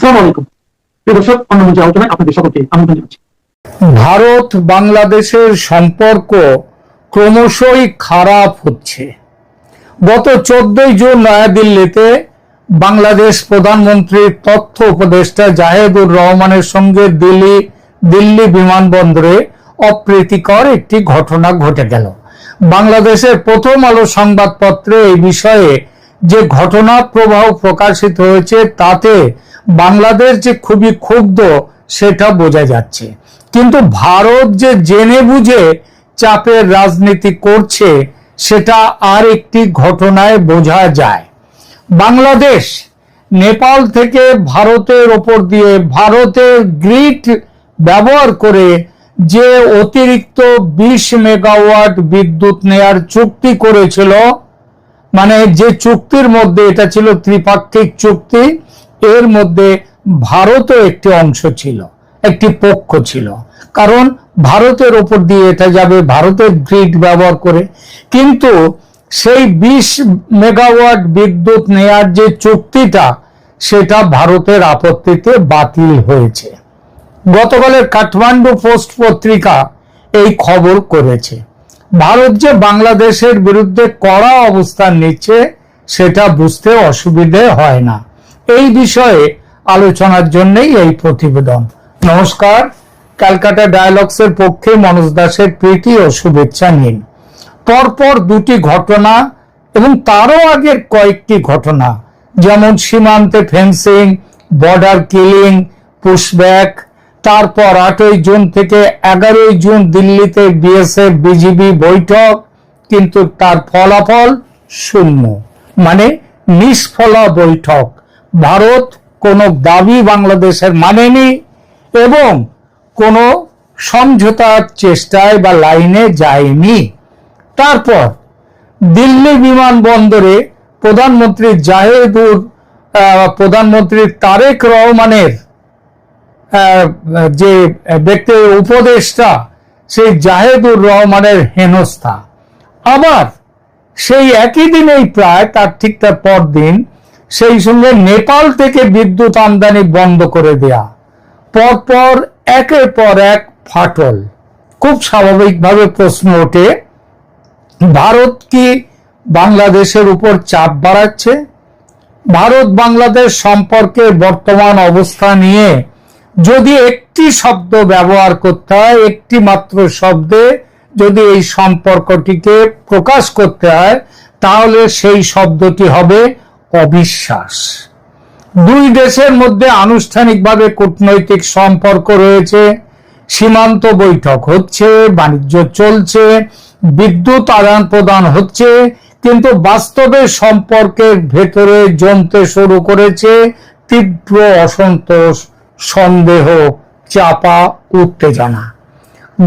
আসসালামু আলাইকুম প্রিয় দর্শক, অন্য মঞ্চের আলোচনায় আপনাদের সকলকে আমন্ত্রণ জানাচ্ছি। ভারত বাংলাদেশের সম্পর্ক ক্রমশই খারাপ হচ্ছে। গত 14 জুন নয়াদিল্লিতে বাংলাদেশ প্রধানমন্ত্রীর তথ্য উপদেষ্টা জাহেদুর রহমানের সঙ্গে দিল্লি বিমানবন্দরে অপ্রীতিকর একটি ঘটনা ঘটে গেল। বাংলাদেশের প্রথম আলো সংবাদপত্রে এই বিষয়ে যে ঘটনা প্রবাহ প্রকাশিত হয়েছে তাতে বাংলাদেশ যে খুবই ক্ষুব্ধ সেটা বোঝা যাচ্ছে, কিন্তু ভারত যে জেনে বুঝে চাপের রাজনীতি করছে সেটা আর একটি ঘটনায় বোঝা যায়। বাংলাদেশ নেপাল থেকে ভারতের ওপর দিয়ে ভারতের গ্রিড ব্যবহার করে যে অতিরিক্ত 20 মেগাওয়াট বিদ্যুৎ নেয়ার চুক্তি করেছিল, মানে যে চুক্তির মধ্যে এটা ছিল ত্রিপাক্ষিক চুক্তি, এর মধ্যে ভারতও একটি অংশ ছিল, একটি পক্ষ ছিল, কারণ ভারতের ওপর দিয়ে এটা যাবে ভারতের গ্রিড ব্যবহার করে। কিন্তু সেই 20 মেগাওয়াট বিদ্যুৎ নেয়ার যে চুক্তিটা সেটা ভারতের আপত্তিতে বাতিল হয়েছে। গতকালের কাঠমান্ডু পোস্ট পত্রিকা এই খবর করেছে। ভারত যে বাংলাদেশের বিরুদ্ধে কড়া অবস্থান নিচ্ছে সেটা বুঝতে অসুবিধে হয় না। এই বিষয়ে আলোচনার জন্যই এই প্রতিবেদন। নমস্কার, ক্যালকাটা ডায়ালগসের পক্ষে মনোজ দাসের প্রীতি ও শুভেচ্ছা নিন। পরপর দুটি ঘটনা এবং তারও আগের কয়েকটি ঘটনা, যেমন সীমান্তে ফেন্সিং, বর্ডার কিলিং, পুশব্যাক, তারপর 8ই জুন থেকে 11ই জুন দিল্লিতে বিএসএফ বিজিবি বৈঠক, কিন্তু তার ফলাফল শূন্য, মানে নিষ্ফলা বৈঠক। ভারত কোনো দাবি বাংলাদেশের মানেনি এবং কোনো সমঝোতার চেষ্টায় বা লাইনে যায়নি। তারপর দিল্লি বিমানবন্দরে প্রধানমন্ত্রী তারেক রহমানের যে ব্যক্তি উপদেষ্টা সেই জাহেদুর রহমানের হেনস্থা, আবার সেই একই দিনেই প্রায় তার পরদিন সেই সঙ্গে নেপাল থেকে বিদ্যুৎ আমদানি বন্ধ করে দেয়া, পরপর একের পর এক ফাটল। খুব স্বাভাবিকভাবে প্রশ্ন ওঠে, ভারত কি বাংলাদেশের উপর চাপ বাড়াচ্ছে? ভারত বাংলাদেশ সম্পর্কে বর্তমান অবস্থা নিয়ে যদি একটি শব্দ ব্যবহার করতে হয়, একটি মাত্র শব্দে যদি এই সম্পর্কটিকে প্রকাশ করতে হয়, তাহলে সেই শব্দটি হবে অবিশ্বাস। দুই দেশের মধ্যে আনুষ্ঠানিকভাবে কূটনৈতিক সম্পর্ক রয়েছে, সীমান্ত বৈঠক হচ্ছে, বাণিজ্য চলছে, বিদ্যুৎ আদান প্রদান হচ্ছে, কিন্তু বাস্তবে সম্পর্কের ভেতরে জমতে শুরু করেছে তীব্র অসন্তোষ, সন্দেহ, চাপা উত্তেজনা।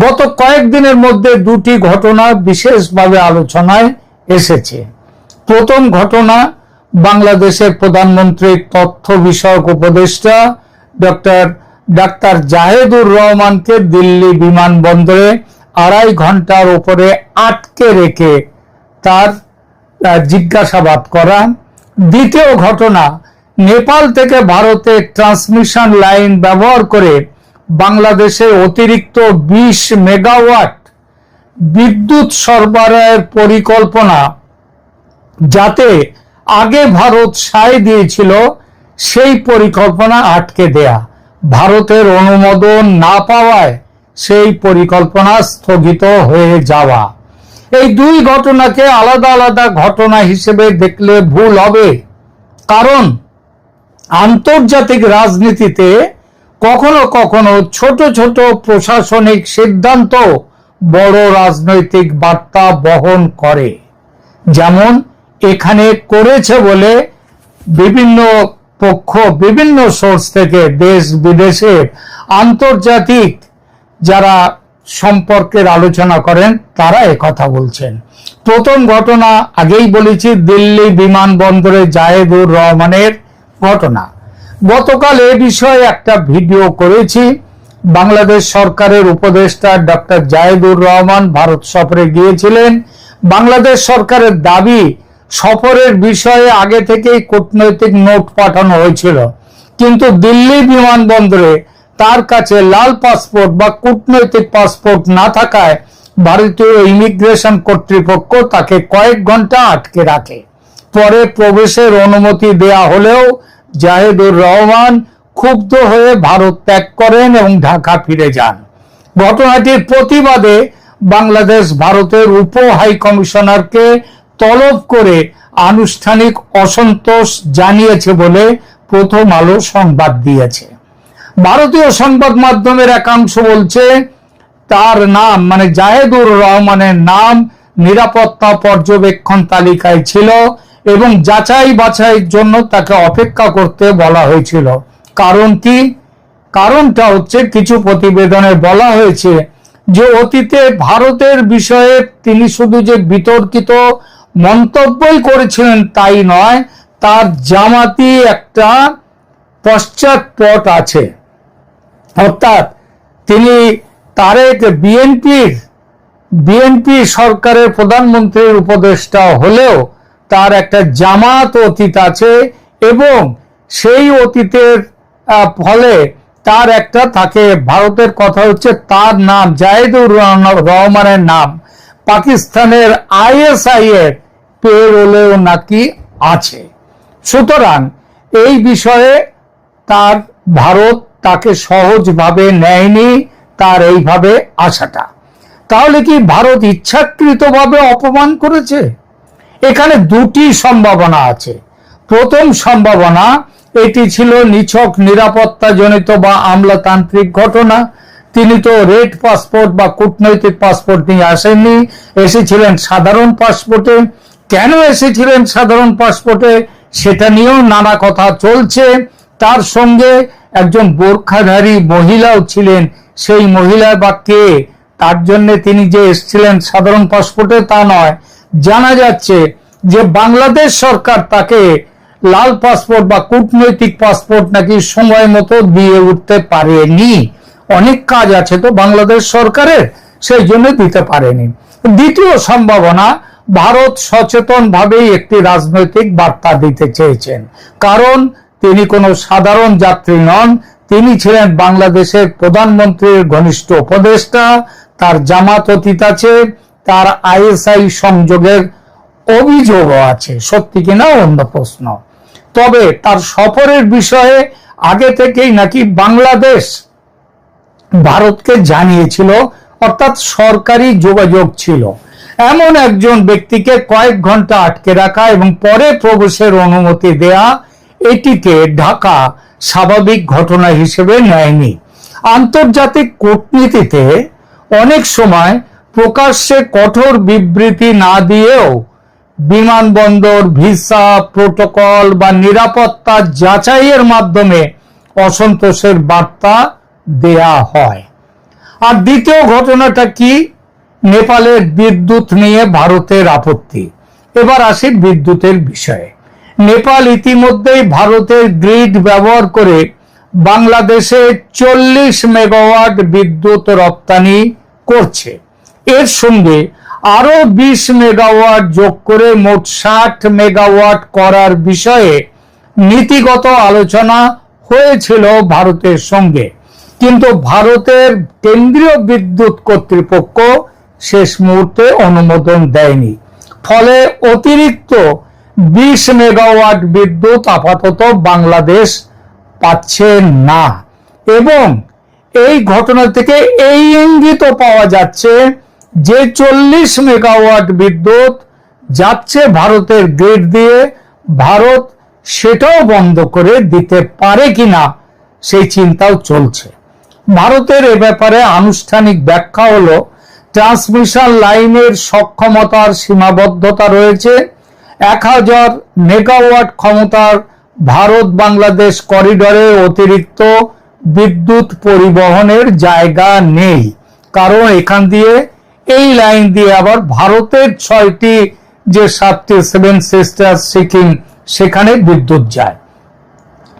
গত কয়েকদিনের মধ্যে দুটি ঘটনা বিশেষভাবে আলোচনায় এসেছে। প্রথম ঘটনা, বাংলাদেশের প্রধানমন্ত্রীর তথ্য বিষয়ক উপদেষ্টা ডাক্তার জাহেদুর রহমানকে দিল্লি বিমানবন্দরে 2.5 ঘন্টার উপরে আটকে রেখে তার জিজ্ঞাসাবাদ করা। দ্বিতীয় ঘটনা, নেপাল থেকে ভারতে ট্রান্সমিশন লাইন ব্যবহার করে বাংলাদেশে অতিরিক্ত 20 মেগাওয়াট বিদ্যুৎ সরবরাহের পরিকল্পনা, যাতে আগে ভারত সায় দিয়েছিল, সেই পরিকল্পনা আটকে দেয়া, ভারতের অনুমোদন না পাওয়ায় সেই পরিকল্পনা স্থগিত হয়ে যাওয়া। এই দুই ঘটনাকে আলাদা আলাদা ঘটনা হিসেবে দেখলে ভুল হবে, কারণ আন্তর্জাতিক রাজনীতিতে কখনো কখনো ছোট ছোট প্রশাসনিক সিদ্ধান্ত বড় রাজনৈতিক বার্তা বহন করে, যেমন এখানে করেছে বলে বিভিন্ন পক্ষ বিভিন্ন সোর্স থেকে দেশ বিদেশে আন্তর্জাতিক যারা সম্পর্কের আলোচনা করেন তারা একথা বলছেন। প্রথম ঘটনা আগেই বলেছি, দিল্লি বিমানবন্দরে জাহেদুর রহমানের ঘটনা। গতকাল এ বিষয়ে একটা ভিডিও করেছি। বাংলাদেশ সরকারের উপদেষ্টা ডক্টর জাহেদুর রহমান ভারত সফরে গিয়েছিলেন। বাংলাদেশ সরকারের দাবি, সফরের বিষয়ে আগে থেকেই কূটনৈতিক নোট পাঠানো হয়েছিল, কিন্তু দিল্লি বিমানবন্দরে তার কাছে লাল পাসপোর্ট বা কূটনৈতিক পাসপোর্ট না থাকায় ভারতীয় ইমিগ্রেশন কর্তৃপক্ষ তাকে কয়েক ঘন্টা আটকে রাখে। পরে প্রবেশের অনুমতি দেয়া হলেও জাহিদুর রহমান ক্ষুব্ধ হয়ে ভারত ত্যাগ করেন এবং ঢাকা ফিরে যান। ঘটনাটির প্রতিবাদে বাংলাদেশ ভারতের উপ হাই কমিশনারকে তলব করে আনুষ্ঠানিক অসন্তোষ জানিয়েছে বলে প্রথম আলো সংবাদ দিয়েছে। ভারতীয় সংবাদ মাধ্যমের একাংশ বলছে তার নাম মানে জাহিদুর রহমানের নাম নিরাপত্তা পর্যবেক্ষণ তালিকায় ছিল এবং যাচাই বাছাইয়ের জন্য তাকে অপেক্ষা করতে বলা হয়েছিল। কারণ কি? কারণটা হচ্ছে কিছু প্রতিবেদনে বলা হয়েছে যে অতীতে ভারতের বিষয়ে তিনি শুধু যে বিতর্কিত মন্তব্যই করেছিলেন তাই নয়, তার জামাতি একটা পশ্চাৎপট আছে। অর্থাৎ তিনি তারেক বিএনপি সরকারের প্রধানমন্ত্রীর উপদেষ্টা হলেও তার একটা জামাত অতীত আছে এবং সেই অতীতের ফলে তার একটা তাকে ভারতের কথা হচ্ছে তার নাম জাহিদুর রহমানের নাম পাকিস্তানের আইএসআই এর পেরোলেও নাকি আছে। সুতরাং এই বিষয়ে তার ভারত তাকে সহজভাবে নেয়নি, তার এইভাবে আসাটা। তাহলে কি ভারত ইচ্ছাকৃতভাবে অপমান করেছে? এখানে দুটি সম্ভাবনা আছে। প্রথম সম্ভাবনা, এটি ছিল নিছক নিরাপত্তাজনিত বা আমলাতান্ত্রিক ঘটনা। তিনি তো রেড পাসপোর্ট বা কূটনৈতিক পাসপোর্ট নিয়ে আসেননি, এসেছিলেন সাধারণ পাসপোর্টে। কেন এসেছিলেন সাধারণ পাসপোর্টে সেটা নিয়েও নানা কথা চলছে। তার সঙ্গে একজন বোরখাধারী মহিলাও ছিলেন। সেই মহিলা বা কে, তার জন্য তিনি যে এসেছিলেন সাধারণ পাসপোর্টে তা নয়। জানা যাচ্ছে যে বাংলাদেশ সরকার তাকে লাল পাসপোর্ট বা কূটনৈতিক পাসপোর্ট নাকি সময় মতো দিয়ে উঠতে পারেনি। অনেক কাজ আছে তো বাংলাদেশ সরকারের, সেই জন্য দিতে পারেনি। দ্বিতীয় সম্ভাবনা, ভারত সচেতনভাবেই একটি রাজনৈতিক বার্তা দিতে চেয়েছেন। কারণ তিনি কোনো সাধারণ যাত্রী নন, তিনি ছিলেন বাংলাদেশের প্রধানমন্ত্রীর ঘনিষ্ঠ উপদেষ্টা, তার জামাত অতীত আছে, তার আইএসআই সংযোগের অভিযোগও আছে। সত্যি কিনা অন্য প্রশ্ন। তবে তার সফরের বিষয়ে আগে থেকেই নাকি বাংলাদেশ ভারতকে জানিয়েছিল, অর্থাৎ সরকারি যোগাযোগ ছিল। এমন একজন ব্যক্তিকে কয়েক ঘন্টা আটকে রাখা এবং পরে প্রবেশের অনুমতি দেয়া, এটিকে ঢাকা স্বাভাবিক ঘটনা হিসেবে নেয়নি। আন্তর্জাতিক কূটনীতিতে অনেক সময় প্রকাশ্যে কঠোর বিবৃতি না দিয়েও বিমানবন্দর, ভিসা, প্রোটোকল বা নিরাপত্তা যাচাইয়ের মাধ্যমে অসন্তোষের বার্তা দেয়া হয়। আর দ্বিতীয় ঘটনাটা কি? নেপালের বিদ্যুৎ নিয়ে ভারতের আপত্তি। এবার আসি বিদ্যুতের বিষয়ে। নেপাল ইতিমধ্যেই ভারতের গ্রিড ব্যবহার করে বাংলাদেশে 40 মেগাওয়াট বিদ্যুৎ রপ্তানি করছে। এর সঙ্গে আরো 20 মেগাওয়াট যোগ করে মোট 60 মেগাওয়াট করার বিষয়ে নীতিগত আলোচনা হয়েছিল ভারতের সঙ্গে, কিন্তু ভারতের কেন্দ্রীয় বিদ্যুৎ কর্তৃপক্ষ শেষ মুহূর্তে অনুমোদন দেয়নি। ফলে অতিরিক্ত 20 মেগাওয়াট বিদ্যুৎ আপাতত বাংলাদেশ পাচ্ছে না। এবং এই ঘটনা থেকে এই ইঙ্গিত পাওয়া যাচ্ছে যে 40 মেগাওয়াট বিদ্যুৎ যাচ্ছে ভারতের গ্রিড দিয়ে, ভারত সেটাও বন্ধ করে দিতে পারে কিনা সেই চিন্তাও চলছে। ভারতের এ ব্যাপারে আনুষ্ঠানিক ব্যাখ্যা হলো, ট্রান্সমিশন লাইনের সক্ষমতার সীমাবদ্ধতা রয়েছে। 1000 মেগাওয়াট ক্ষমতার ভারত বাংলাদেশ করিডোরে অতিরিক্ত বিদ্যুৎ পরিবহনের জায়গা নেই, কারণ এখান দিয়ে এই লাইন দিয়ে আবার ভারতের 6টি যে 7টি 7 সিস্টার সিকিম, সেখানে বিদ্যুৎ যায়।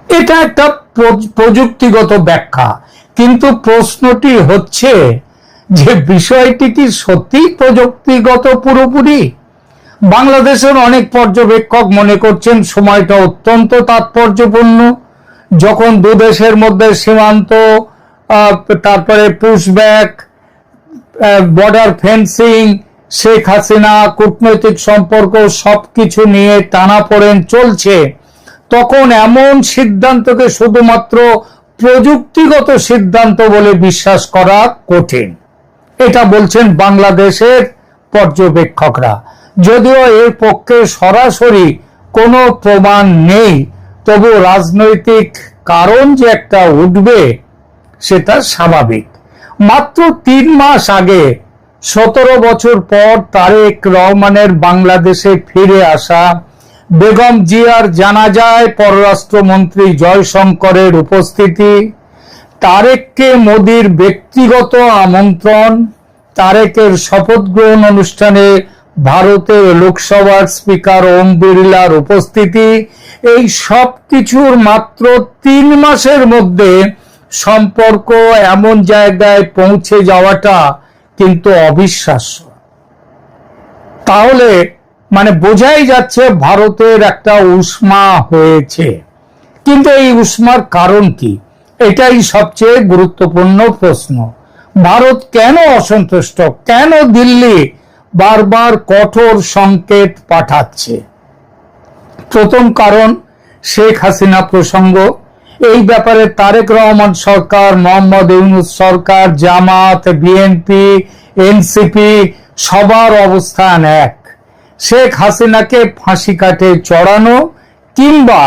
এটা একটা প্রযুক্তিগত ব্যাখ্যা, কিন্তু প্রশ্নটি হচ্ছে যে বিষয়টি কি সত্যি প্রযুক্তিগত পুরোপুরি? বাংলাদেশের অনেক পর্যবেক্ষক মনে করছেন সময়টা অত্যন্ত তাৎপর্যপূর্ণ। যখন দু দেশের মধ্যে সীমান্ত, তারপরে pushback, border fencing, Sheikh Hasina, কূটনৈতিক সম্পর্ক সবকিছু নিয়ে টানাপোড়েন চলছে, তখন এমন সিদ্ধান্তকে শুধুমাত্র প্রযুক্তিগত সিদ্ধান্ত বলে বিশ্বাস করা কঠিন। এটা বলছেন বাংলাদেশের পর্যবেক্ষকরা। যদিও এর পক্ষে সরাসরি কোনো প্রমাণ নেই, তবু রাজনৈতিক কারণ যে একটা উঠবে সেটা স্বাভাবিক। মাত্র 3 মাস আগে 17 বছর পর তারেক রহমানের বাংলাদেশে ফিরে আসা, বেগম জিয়ার জানাজায় পররাষ্ট্রমন্ত্রী জয়শঙ্করের উপস্থিতি, তারেককে মোদির ব্যক্তিগত আমন্ত্রণ, তারেকের শপথ গ্রহণ অনুষ্ঠানে ভারতের লোকসভার স্পিকার ওম বিড়লার উপস্থিতি, এই সব কিছুর মাত্র 3 মাসের মধ্যে সম্পর্ক এমন জায়গায় পৌঁছে যাওয়াটা কিন্তু অবিশ্বাস্য। তাহলে বোঝাই যাচ্ছে ভারতের একটা উষ্মা হয়েছে। কিন্তু এই উষ্মার কারণ কি? এটাই সবচেয়ে গুরুত্বপূর্ণ প্রশ্ন। ভারত কেন অসন্তুষ্ট? কেন দিল্লি বারবার কঠোর সংকেত পাঠাচ্ছে? প্রথম কারণ শেখ হাসিনা প্রসঙ্গ। এই ব্যাপারে তারেক রহমান সরকার, মোহাম্মদ ইউনূস সরকার, জামাত, বিএনপি, এনসিপি সবার অবস্থান এক। শেখ হাসিনাকে ফাঁসি কাঠে চড়ানো কিংবা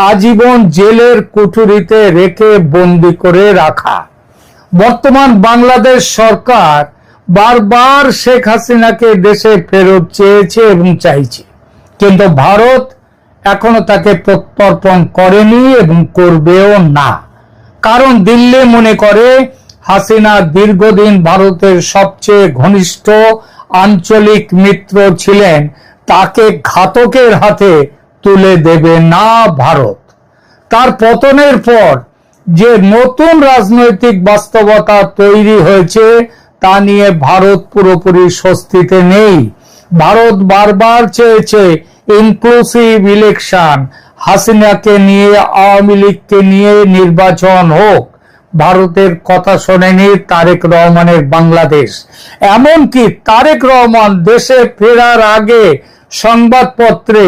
আজীবন জেলের কুঠুরিতে রেখে বন্দি করে রাখা। বর্তমান বাংলাদেশ সরকার বারবার শেখ হাসিনাকে দেশে ফেরত চেয়েছে এবং চাইছে, কিন্তু ভারত এখনো তাকে প্রত্যর্পণ করেনি এবং করবেও না। কারণ দিল্লি মনে করে হাসিনা দীর্ঘদিন ভারতের সবচেয়ে ঘনিষ্ঠ আঞ্চলিক মিত্র ছিলেন, তাকে ঘাতকের হাতে তুলে দেবে না ভারত। তার পতনের পর যে নতুন রাজনৈতিক বাস্তবতা তৈরি হয়েছে তা নিয়ে ভারত পুরোপুরি স্বস্তিতে নেই। ভারত বারবার চেয়েছে ইনক্লুসিভ ইলেকশন, হাসিনাকে নিয়ে, আওয়ামী লীগকে নিয়ে নির্বাচন হোক। ভারতের কথা শোনেনি তারেক রহমানের বাংলাদেশ। এমনকি তারেক রহমান দেশে ফেরার আগে সংবাদপত্রে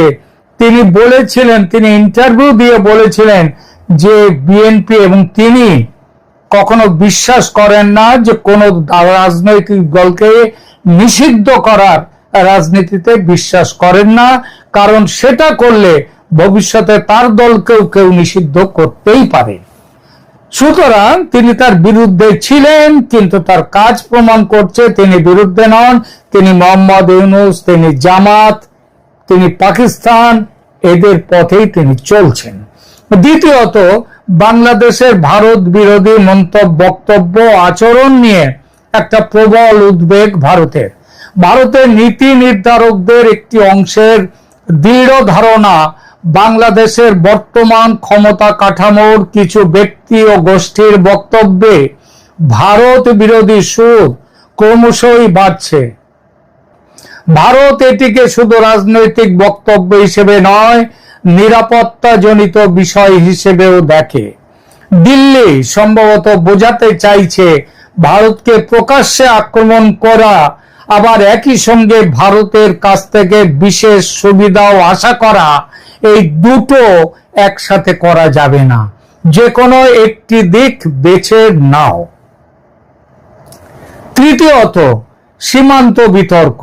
তিনি বলেছিলেন, তিনি ইন্টারভিউ দিয়ে বলেছিলেন যে বিএনপি এবং তিনি কখনো বিশ্বাস করেন না যে কোনো রাজনৈতিক দলকে নিষিদ্ধ করার রাজনীতিতে বিশ্বাস করেন না, কারণ সেটা করলে ভবিষ্যতে তার দলকেও কেউ নিষিদ্ধ করতেই পারে। সুতরাং তিনি তার বিরুদ্ধে ছিলেন, কিন্তু তার কাজ প্রমাণ করছে তিনি বিরুদ্ধে নন। তিনি মোহাম্মদ ইউনূস, তিনি জামাত, তিনি পাকিস্তান, এদের পথেই তিনি চলছেন। দ্বিতীয়ত, বাংলাদেশের ভারত বিরোধী মন্তব্য, বক্তব্য, আচরণ নিয়ে একটা প্রবল উদ্বেগ ভারতের। ভারতের নীতি নির্ধারকদের একটি অংশের দৃঢ় ধারণা বাংলাদেশের বর্তমান ক্ষমতা কাঠামোর কিছু ব্যক্তি ও গোষ্ঠীর বক্তব্যে ভারত বিরোধী সুর ক্রমশই বাড়ছে। ভারত এটিকে শুধু রাজনৈতিক বক্তব্য হিসেবে নয়, নিরাপত্তাজনিত বিষয় হিসেবেও দেখে। দিল্লি সম্ভবত বোঝাতে চাইছে ভারতকে প্রকাশ্যে আক্রমণ করা, আবার একই সঙ্গে ভারতের কাছ থেকে বিশেষ সুবিধাও আশা করা, এই দুটো একসাথে করা যাবে না। যে কোনো একটি দিক বেছে নাও। তৃতীয়ত, সীমান্ত বিতর্ক,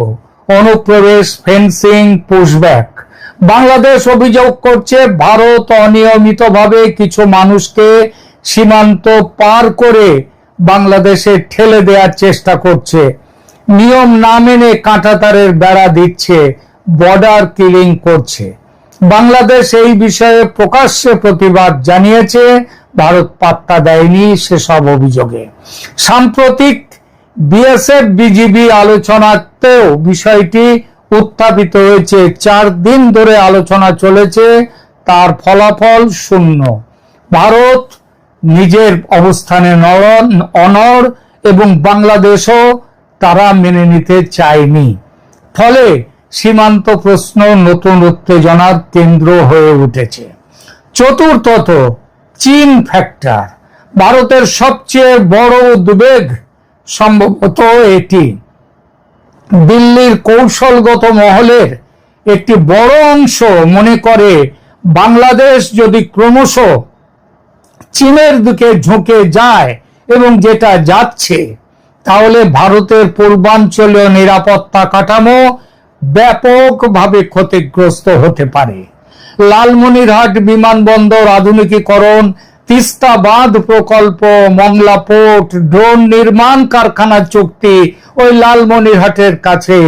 অনুপ্রবেশ, ফেন্সিং, পুশব্যাক। বাংলাদেশ অভিযোগ করছে ভারত অনিয়মিতভাবে কিছু মানুষকে সীমান্ত পার করে বাংলাদেশে ঠেলে দেওয়ার চেষ্টা করছে, নিয়ম না মেনে কাঁটাতারের বেড়া দিচ্ছে, বর্ডার কিলিং করছে। বাংলাদেশ এই বিষয়ে প্রকাশ্যে প্রতিবাদ জানিয়েছে, ভারত পাত্তা দেয়নি সেসব অভিযোগে। সাম্প্রতিক বিএসএফ বিজিবি আলোচনাতেও বিষয়টি উত্থাপিত হয়েছে। 4 দিন ধরে আলোচনা চলেছে, তার ফলাফল শূন্য। ভারত নিজের অবস্থানে অনড় এবং বাংলাদেশও তারা মেনে নিতে চায়নি। ফলে সীমান্ত প্রশ্ন নতুন উত্তেজনার কেন্দ্র হয়ে উঠেছে। চতুর্থত, চীন ফ্যাক্টর ভারতের সবচেয়ে বড় উদ্বেগ সম্ভবত এটি। দিল্লির কৌশলগত মহলের একটি বড় অংশ মনে করে বাংলাদেশ যদি ক্রমশ চীনের দিকে ঝুঁকে যায় এবং যেটা যাচ্ছে, তাহলে ভারতের পূর্বাঞ্চলীয় নিরাপত্তা কাঠামো ব্যাপকভাবে ক্ষতিগ্রস্ত হতে পারে। লালমনিরহাট বিমানবন্দর আধুনিকীকরণ, তিস্তা বাঁধ প্রকল্প, মংলা পোর্ট, ড্রোন নির্মাণ কারখানা চুক্তি ওই লালমনিরহাটের কাছে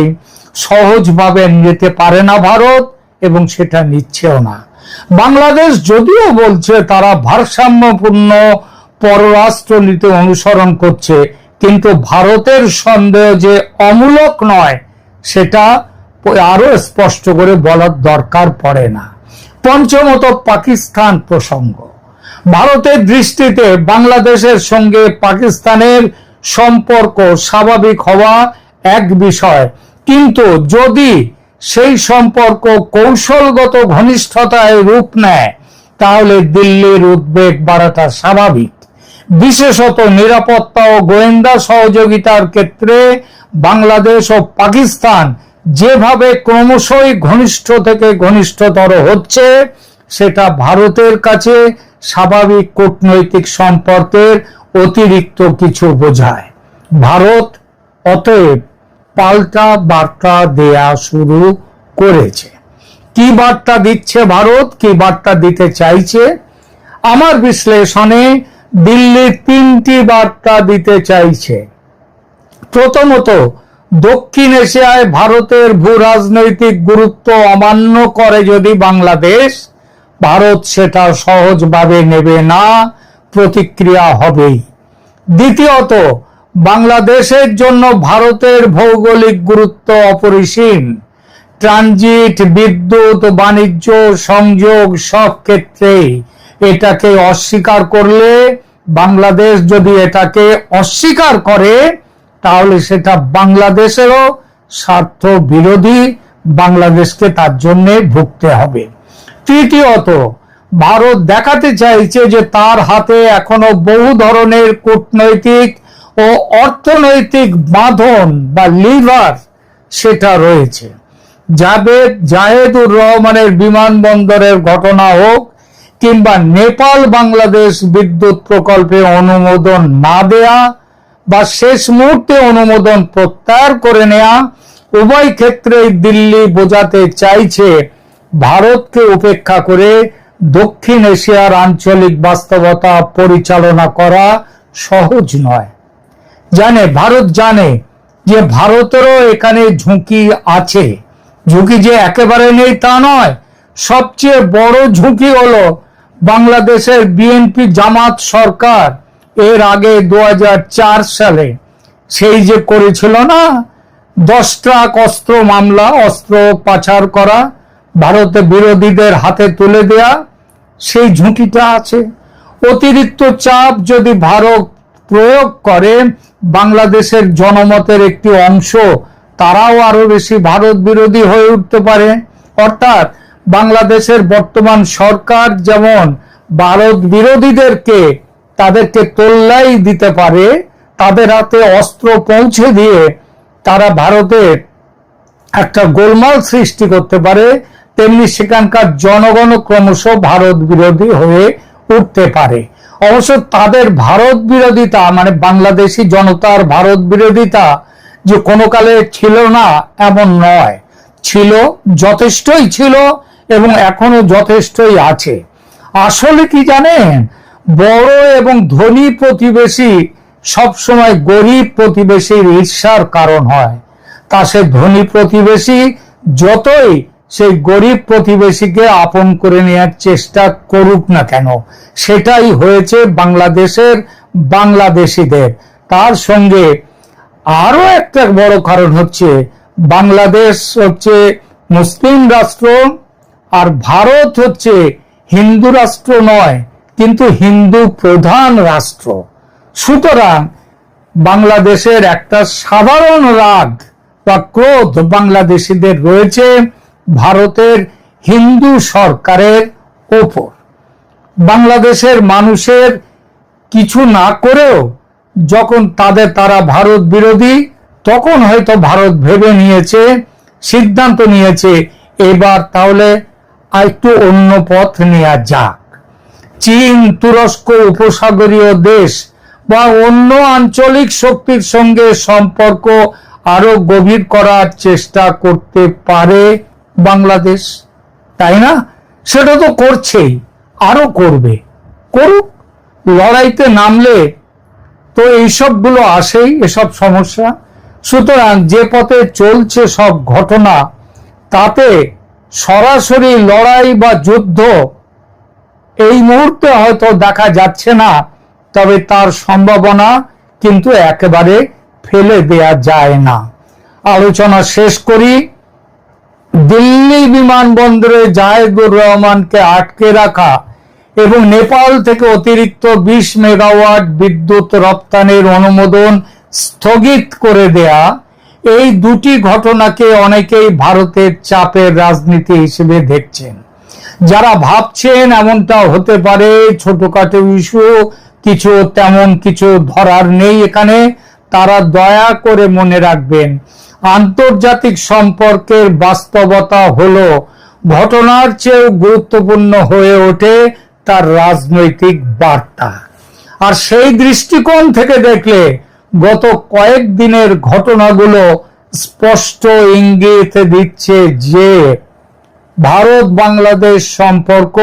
সহজভাবে নিতে পারে না ভারত, এবং সেটা নিচ্ছেও না। বাংলাদেশ যদিও বলছে তারা ভারসাম্যপূর্ণ পররাষ্ট্রনীতি অনুসরণ করছে, কিন্তু ভারতের সন্দেহ যে অমূলক নয় সেটা আরো স্পষ্ট করে বলার দরকার পড়ে না। পঞ্চমত, পাকিস্তান প্রসঙ্গ। ভারতের দৃষ্টিতে বাংলাদেশের সঙ্গে পাকিস্তানের সম্পর্ক স্বাভাবিক হওয়া এক বিষয়, কিন্তু যদি সেই সম্পর্ক কৌশলগত ঘনিষ্ঠতায় রূপ নেয় তাহলে দিল্লির উদ্বেগ বাড়াটা স্বাভাবিক। বিশেষত নিরাপত্তা ও গোয়েন্দা সহযোগিতার ক্ষেত্রে বাংলাদেশ ও পাকিস্তান যেভাবে ক্রমশই ঘনিষ্ঠ থেকে ঘনিষ্ঠতর হচ্ছে, সেটা ভারতের কাছে স্বাভাবিক কূটনৈতিক সম্পর্কের অতিরিক্ত কিছু বোঝায়। ভারত অতএব পাল্টা বার্তা দেয়া শুরু করেছে। কি বার্তা দিচ্ছে ভারত, কি বার্তা দিতে চাইছে? আমার বিশ্লেষণে দিল্লি তিনটি বার্তা দিতে চাইছে। প্রথমত, দক্ষিণ এশিয়ায় ভারতের ভূ রাজনৈতিক গুরুত্ব অমান্য করে যদি বাংলাদেশ, ভারত সেটা সহজভাবে নেবে না, প্রতিক্রিয়া হবেই। দ্বিতীয়ত, বাংলাদেশের জন্য ভারতের ভৌগোলিক গুরুত্ব অপরিসীম। ট্রানজিট, বিদ্যুৎ, বাণিজ্য, সংযোগ সব ক্ষেত্রেই এটাকে অস্বীকার করলে, বাংলাদেশ যদি এটাকে অস্বীকার করে, তাহলে সেটা বাংলাদেশেরও স্বার্থ বিরোধী, বাংলাদেশকে তার জন্য ভুগতে হবে। তৃতীয়ত, ভারত দেখাতে চাইছে যে তার হাতে এখনো বহু ধরনের কূটনৈতিক ও অর্থনৈতিক বাঁধন বা লিভার সেটা রয়েছে। জাহেদুর রহমানের বিমানবন্দরের ঘটনা হোক, কিংবা নেপাল বাংলাদেশ বিদ্যুৎ প্রকল্পে অনুমোদন না দেয়া বা শেষ মুহূর্তে অনুমোদন প্রত্যাহার করে নেয়া, উভয় ক্ষেত্রেই দিল্লি বোঝাতে চাইছে ভারতকে উপেক্ষা করে দক্ষিণ এশিয়ার আঞ্চলিক বাস্তবতা পরিচালনা করা সহজ নয়। ভারত জানে যে ভারতেরও এখানে ঝুঁকি আছে। ঝুঁকি যে একেবারে নেই তা নয়, সবচেয়ে বড় ঝুঁকি হলো বাংলাদেশের বিএনপি জামাত সরকার এর আগে 2004 সালে সেই যে করেছিল না 10 ট্রাক অস্ত্র মামলা, অস্ত্র পাচার করা, ভারতে বিরোধীদের হাতে তুলে দেয়া, সেই ঝুঁকিটা আছে। অতিরিক্ত চাপ যদি ভারত প্রয়োগ করে, বাংলাদেশের জনমতের একটি অংশ তারাও আরো বেশি ভারত বিরোধী হয়ে উঠতে পারে। অর্থাৎ বাংলাদেশের বর্তমান সরকার যেমন ভারত বিরোধীদেরকে তাদেরকে তোল্লাই দিতে পারে, তাদের হাতে অস্ত্র পৌঁছে দিয়ে তারা ভারতের একটা গোলমাল সৃষ্টি করতে পারে, তেমনি সেখানকার জনগণ ক্রমশ ভারত বিরোধী হয়ে উঠতে পারে। অবশ্য তাদের ভারত বিরোধিতা মানে বাংলাদেশি জনতার ভারত বিরোধিতা যে কোনো কালে ছিল না এমন নয়, ছিল, যথেষ্টই ছিল এবং এখনো যথেষ্টই আছে। আসলে কি জানেন, বড় এবং ধনী প্রতিবেশী সবসময় গরিব প্রতিবেশীর ঈর্ষার কারণ হয়। তা সে ধনী প্রতিবেশী যতই সেই গরিব প্রতিবেশীকে আপন করে নেওয়ার চেষ্টা করুক না কেন, সেটাই হয়েছে বাংলাদেশের বাংলাদেশিদের। তার সঙ্গে আরো একটা বড় কারণ হচ্ছে বাংলাদেশ হচ্ছে মুসলিম রাষ্ট্র আর ভারত হচ্ছে হিন্দু রাষ্ট্র নয়, কিন্তু হিন্দু প্রধান রাষ্ট্র। সুতরাং বাংলাদেশের একটা সাধারণ রাগ বা ক্রোধ বাংলাদেশিদের রয়েছে ভারতের হিন্দু সরকারের ওপর। বাংলাদেশের মানুষের কিছু না করেও যখন তারা ভারত বিরোধী, তখন হয়তো ভারত ভেবে নিয়েছে, সিদ্ধান্ত নিয়েছে এবার তাহলে একটু অন্য পথ নেওয়া যাক। চীন, তুরস্ক, উপসাগরীয় দেশ বা অন্য আঞ্চলিক শক্তির সঙ্গে সম্পর্ক আরো গভীর করার চেষ্টা করতে পারে বাংলাদেশ, তাই না? সেটা তো করছেই, আরো করবে, করুক। লড়াইতে নামলে তো এইসবগুলো আসেই, এসব সমস্যা। সুতরাং যে পথে চলছে সব ঘটনা, তাতে সরাসরি লড়াই বা যুদ্ধ এই মুহূর্তে হয়তো দেখা যাচ্ছে না, তবে তার সম্ভাবনা কিন্তু একেবারে ফেলে দেয়া যায় না। আলোচনা শেষ করি। দিল্লি বিমানবন্দরে জাহেদুর রহমানকে আটকে রাখা এবং নেপাল থেকে অতিরিক্ত 20 মেগাওয়াট বিদ্যুৎ রপ্তানির অনুমোদন স্থগিত করে দেয়া, এই দুটি ঘটনাকে অনেকেই ভারতের চাপের রাজনীতি হিসেবে দেখছেন। যারা ভাবছেন এমনটা হতে পারে ছোটখাটো ইস্যু, কিছু তেমন কিছু ধরার নেই এখানে, তারা দয়া করে মনে রাখবেন আন্তর্জাতিক সম্পর্কের বাস্তবতা হলো ঘটনার চেয়েও গুরুত্বপূর্ণ হয়ে ওঠে তার রাজনৈতিক বার্তা। আর সেই দৃষ্টিকোণ থেকে দেখলে গত কয়েকদিনের ঘটনাগুলো স্পষ্ট ইঙ্গিত দিচ্ছে যে ভারত বাংলাদেশ সম্পর্ক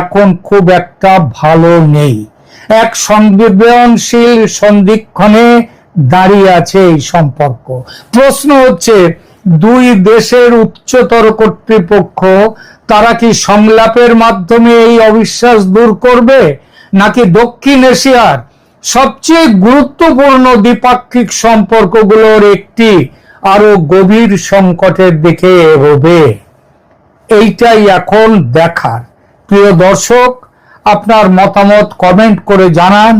এখন খুব একটা ভালো নেই। এক সংবেদনশীল সন্ধিক্ষণে দাঁড়িয়ে আছে এই সম্পর্ক। প্রশ্ন হচ্ছে, দুই দেশের উচ্চতর কর্তৃপক্ষ তারা কি সংলাপের মাধ্যমে এই অবিশ্বাস দূর করবে, নাকি দক্ষিণ এশিয়ার সবচেয়ে গুরুত্বপূর্ণ দ্বিপাক্ষিক সম্পর্কগুলোর একটি আরো গভীর সংকটের দিকে এগোবে? এইটাই এখন দেখার। প্রিয় দর্শক, আপনার মতামত কমেন্ট করে জানান।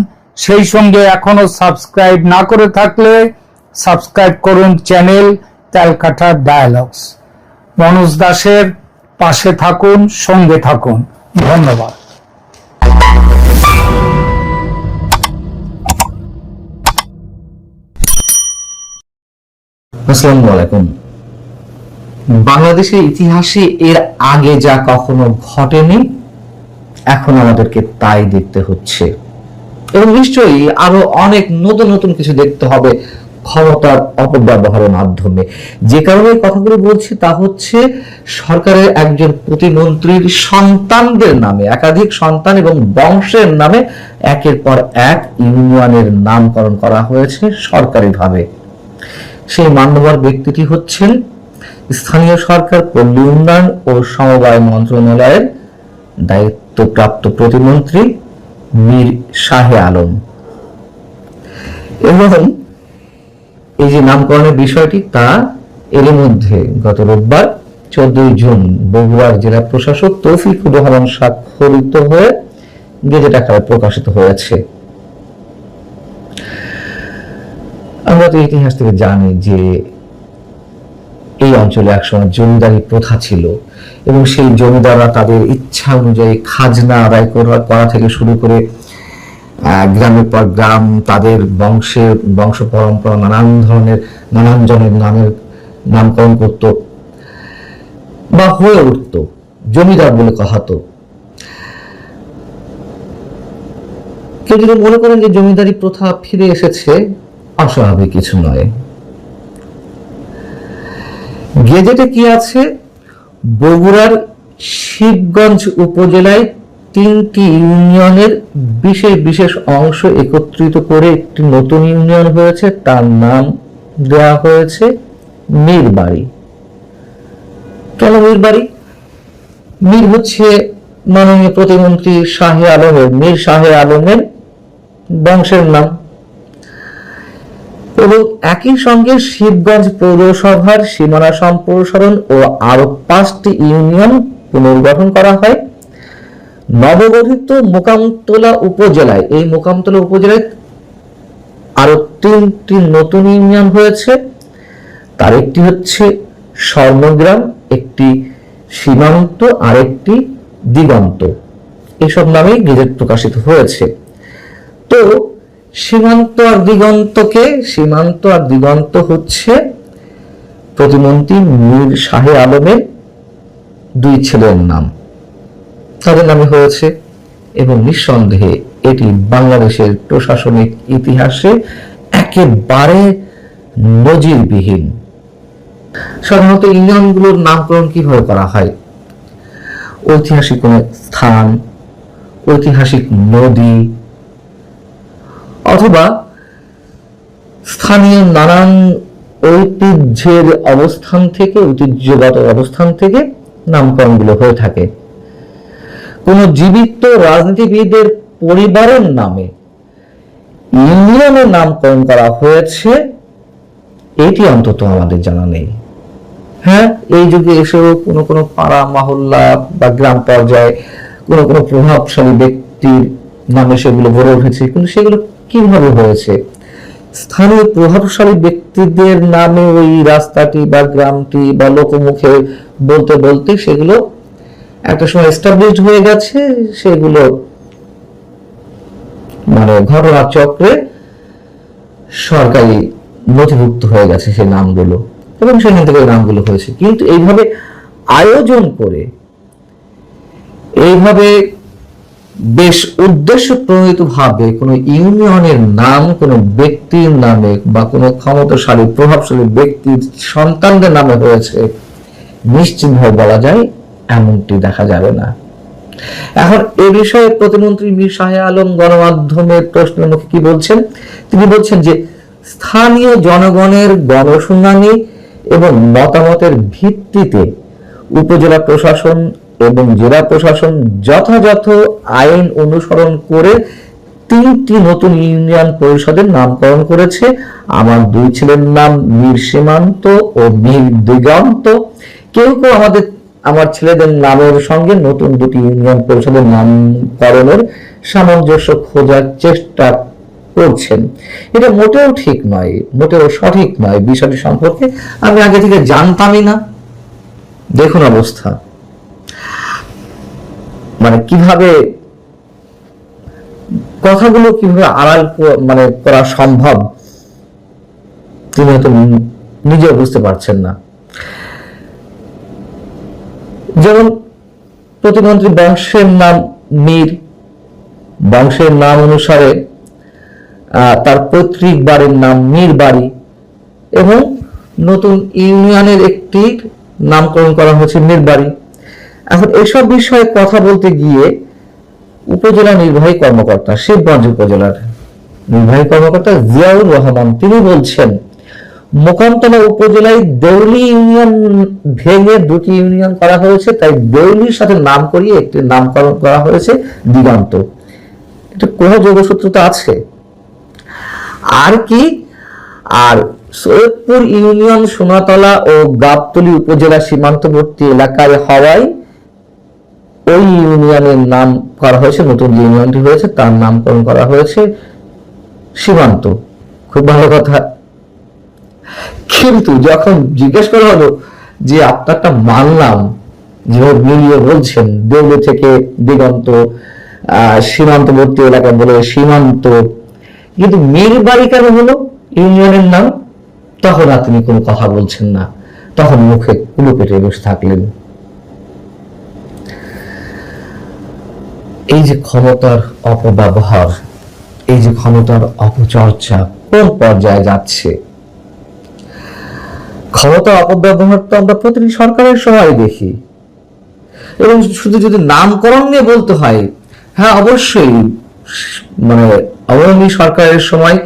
সেই সঙ্গে এখনো সাবস্ক্রাইব না করে থাকলে সাবস্ক্রাইব করুন চ্যানেল ক্যালকাটা ডায়ালগস। মনোজ দাসের পাশে থাকুন, সঙ্গে থাকুন। ধন্যবাদ। আসসালামু আলাইকুম। বাংলাদেশের ইতিহাসে এর আগে যা কখনো ঘটেনি, এখন আমাদেরকে তাই দেখতে হচ্ছে, এবং নিশ্চয়ই আরো অনেক নতুন নতুন কিছু দেখতে হবে ক্ষমতার অপব্যবহারের মাধ্যমে। যে কারণে কথাগুলো বলছি তা হচ্ছে, সরকারের একজন প্রতিমন্ত্রীর সন্তানদের নামে, একাধিক সন্তান এবং বংশের নামে একের পর এক ইউনিয়নের নামকরণ করা হয়েছে সরকারিভাবে। সেই মান্যবর ব্যক্তিটি হচ্ছেন স্থানীয় সরকার, পল্লী উন্নয়ন ও সমবায় মন্ত্রণালয়ের দায়িত্বপ্রাপ্ত প্রতিমন্ত্রী মীর শাহে আলম। এবং এই যে নামকরণের বিষয়টি, তা এর মধ্যে গত রোববার 14 জুন বগুড়ার জেলা প্রশাসক তৌফিকুর রহমান স্বাক্ষরিত হয়ে গেজেট আকারে প্রকাশিত হয়েছে। আমরা তো ইতিহাস থেকে জানি যে এই অঞ্চলে একসময় জমিদারি প্রথা ছিল, এবং সেই জমিদাররা তাদের ইচ্ছা অনুযায়ী খাজনা আদায় করা থেকে শুরু করে গ্রামের পর গ্রাম তাদের বংশ পরম্পরা নানান জনের নামের নামকরণ করত বা হয়ে উঠত, জমিদার বলে কহাতো। কেউ যদি মনে করেন যে জমিদারি প্রথা ফিরে এসেছে, অস্বাভাবিক কিছু নয়। গেজেটে কি আছে? বগুড়ার শিবগঞ্জ উপজেলায় 3টি ইউনিয়নের বিশেষ বিশেষ অংশ একত্রিত করে একটি নতুন ইউনিয়ন হয়েছে, তার নাম দেওয়া হয়েছে মীরবাড়ি। কেন মীরবাড়ি? মীর হচ্ছে মাননীয় প্রতিমন্ত্রী শাহে আলমের, মীর শাহে আলমের বংশের নাম। এবং একই সঙ্গে শিবগঞ্জ পৌরসভার সীমানা সম্প্রসারণ ও আরো 5টি ইউনিয়ন পুনর্গঠন করা হয়। নবগঠিত মোকামতলা উপজেলায়, এই মোকামতলা উপজেলায় আরো 3টি নতুন ইউনিয়ন হয়েছে। তার একটি হচ্ছে স্বর্ণগ্রাম, একটি সীমান্ত, আর একটি দিগন্ত। এসব নামেই গেজেট প্রকাশিত হয়েছে। তো সীমান্ত আর দিগন্ত হচ্ছে প্রতিমন্ত্রী মীর শাহ আলমের দুই ছেলের নাম, তাদের নামে হয়েছে, এবং নিঃসন্দেহে এটি বাংলাদেশের প্রশাসনিক ইতিহাসে একেবারে নজিরবিহীন। সাধারণত ইউনিয়নগুলোর নামকরণ কিভাবে করা হয়? ঐতিহাসিক কোন স্থান, ঐতিহাসিক নদী, অথবা স্থানীয় নানান ঐতিহ্যগত অবস্থান থেকে নামকরণগুলো হয়ে থাকে। কোন জীবিত রাজনীতিবিদের পরিবারের নামে ইউনিয়নের নামকরণ করা হয়েছে এটি অন্তত আমাদের জানা নেই। হ্যাঁ, এই যুগে এসেও কোনো পাড়া মহল্লা বা গ্রাম পর্যায়ে কোনো প্রভাবশালী ব্যক্তির নামে সেগুলো গড়ে উঠেছে, কিন্তু সেগুলো কিভাবে হয়েছে? স্থানীয় প্রভাবশালী ব্যক্তিদের নামে ওই রাস্তাটি বা গ্রামটি বা লোকমুখে বলতে বলতে সেগুলো একটা সময় এস্টাবলিশড হয়ে গেছে, সেগুলো মানে ঘটনা চক্রে সরকারি নথিভুক্ত হয়ে গেছে সেই নামগুলো, এবং সেখান থেকে নামগুলো হয়েছে। কিন্তু এইভাবে আয়োজন করে, এইভাবে বেশ উদ্দেশ্য প্রণীত ভাবে কোনো ইউনিয়নের নাম কোনো ব্যক্তির নামে বা কোনো ক্ষমতাশালী প্রভাবশালী ব্যক্তির সন্তানদের নামে হয়েছে নিশ্চিতভাবে বলা যায় এমনটি দেখা যাবে না। এখন এ বিষয়ে প্রতিমন্ত্রী মীর শাহ আলম গণমাধ্যমের প্রশ্নের মুখে কি বলছেন? তিনি বলছেন যে স্থানীয় জনগণের গণশুনানি এবং মতামতের ভিত্তিতে উপজেলা প্রশাসন এবং জেলা প্রশাসন যথাযথ আইন অনুসরণ করে 3টি নতুন ইউনিয়ন পরিষদের নামকরণ করেছে। আমার দুই ছেলের নাম মীর সীমান্ত ও মীর দিগন্ত। কেউ আমার ছেলেদের নামের সঙ্গে নতুন দুটি ইউনিয়ন পরিষদের নামকরণের সামঞ্জস্য খোঁজার চেষ্টা করছেন। এটা মোটেও ঠিক নয়, মোটেও সঠিক নয়। বিষয়টি সম্পর্কে আমি আগে থেকে জানতামই না। দেখুন অবস্থা, মানে কিভাবে কথাগুলো কিভাবে আড়াল করা সম্ভব তিনি হয়তো নিজেও বুঝতে পারছেন না। যেমন প্রতিমন্ত্রী বংশের নাম মীর, বংশের নাম অনুসারে তার পৈতৃক বাড়ির নাম মীর বাড়ি, এবং নতুন ইউনিয়নের একটি নামকরণ করা হয়েছে মীর বাড়ি। এখন এসব বিষয়ে কথা বলতে গিয়ে উপজেলা নির্বাহী কর্মকর্তা, শিবগঞ্জ উপজেলার নির্বাহী কর্মকর্তা জিয়াউর রহমান তিনি বলছেন, মোকামতলা উপজেলায় দেউলি ইউনিয়ন ভেঙে দুটি ইউনিয়ন করা হয়েছে, তাই দেউলির সাথে নাম করিয়ে একটি নামকরণ করা হয়েছে দিগন্ত। এটা কোন যোগসূত্রতা আছে? আর কি? আর সৈয়দপুর ইউনিয়ন সোনাতলা ও গাবতলী উপজেলা সীমান্তবর্তী এলাকায় হওয়ায় ওই ইউনিয়নের নাম করা হয়েছে, নতুন যে ইউনিয়নটি হয়েছে তার নামকরণ করা হয়েছে সীমান্ত। খুব ভালো কথা। কিন্তু যখন জিজ্ঞেস করা হলো যে আপনারটা মানলাম, যেভাবে মিলিয়ে বলছেন দেউলি থেকে দিগন্ত, সীমান্তবর্তী এলাকা বলে সীমান্ত, কিন্তু মীর বাড়ি কেন হলো ইউনিয়নের নাম? তখন আর তিনি কোনো কথা বলছেন না, তখন মুখে কুলু পেটে বসে থাকলেন। এই যে ক্ষমতার অপব্যবহার, এই যে ক্ষমতার অপচর্চা কোন পর্যায়ে যাচ্ছে? ক্ষমতার অপব্যবহার তো আমরা প্রতিটি সরকারের সময় দেখি, এবং শুধু যদি নামকরণ নিয়ে বলতে হয়, হ্যাঁ অবশ্যই আওয়ামী সরকারের সময়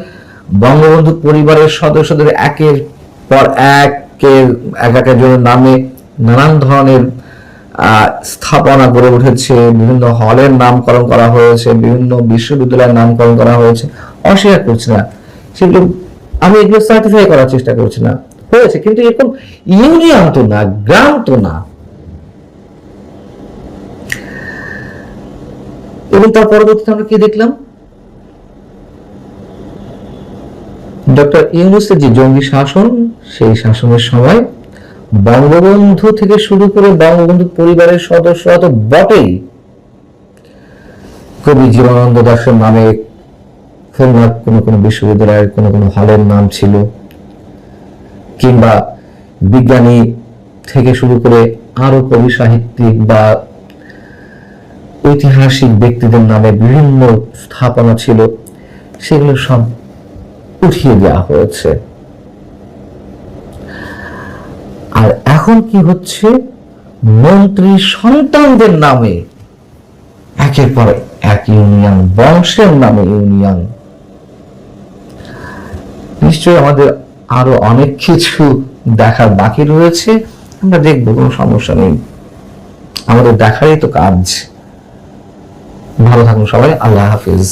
বঙ্গবন্ধু পরিবারের সদস্যদের একের পর একের নামে নানান ধরনের স্থাপনা গড়ে উঠেছে, বিভিন্ন হলের নামকরণ করা হয়েছে, বিভিন্ন বিশ্ববিদ্যালয়ের নামকরণ করা হয়েছে। অস্বীকার করছি না, সেগুলো আমি এগুলো সার্টিফাই করার চেষ্টা করছি না, হয়েছে। কিন্তু এরকম ইউনিয়ন তো না, গ্রাম তো না। এবং তার পরবর্তীতে আমরা কি দেখলাম? ডক্টর ইউনূসের যে জঙ্গি শাসন, সেই শাসনের সময় বঙ্গবন্ধু থেকে শুরু করে বঙ্গবন্ধু পরিবারের সদস্যরা তো বটেই, কবি জীবনানন্দ দাশের নামে খুলনার কোনো কোনো বিশ্ববিদ্যালয়ের কোনো কোনো হলের নাম ছিল, কিংবা বিজ্ঞানী থেকে শুরু করে আরো কবি সাহিত্যিক বা ঐতিহাসিক ব্যক্তিদের নামে বিভিন্ন স্থাপনা ছিল, সেগুলো সব উঠিয়ে দেওয়া হয়েছে। আর এখন কি হচ্ছে, মন্ত্রী সন্তানদের নামে একের পর এক ইউনিয়ন, বংশের নামে ইউনিয়ন। নিশ্চয়ই আমাদের আরো অনেক কিছু দেখার বাকি রয়েছে, আমরা দেখবো, কোনো সমস্যা নেই, আমাদের দেখারই তো কাজ। ভালো থাকুন সবাই, আল্লাহ হাফিজ।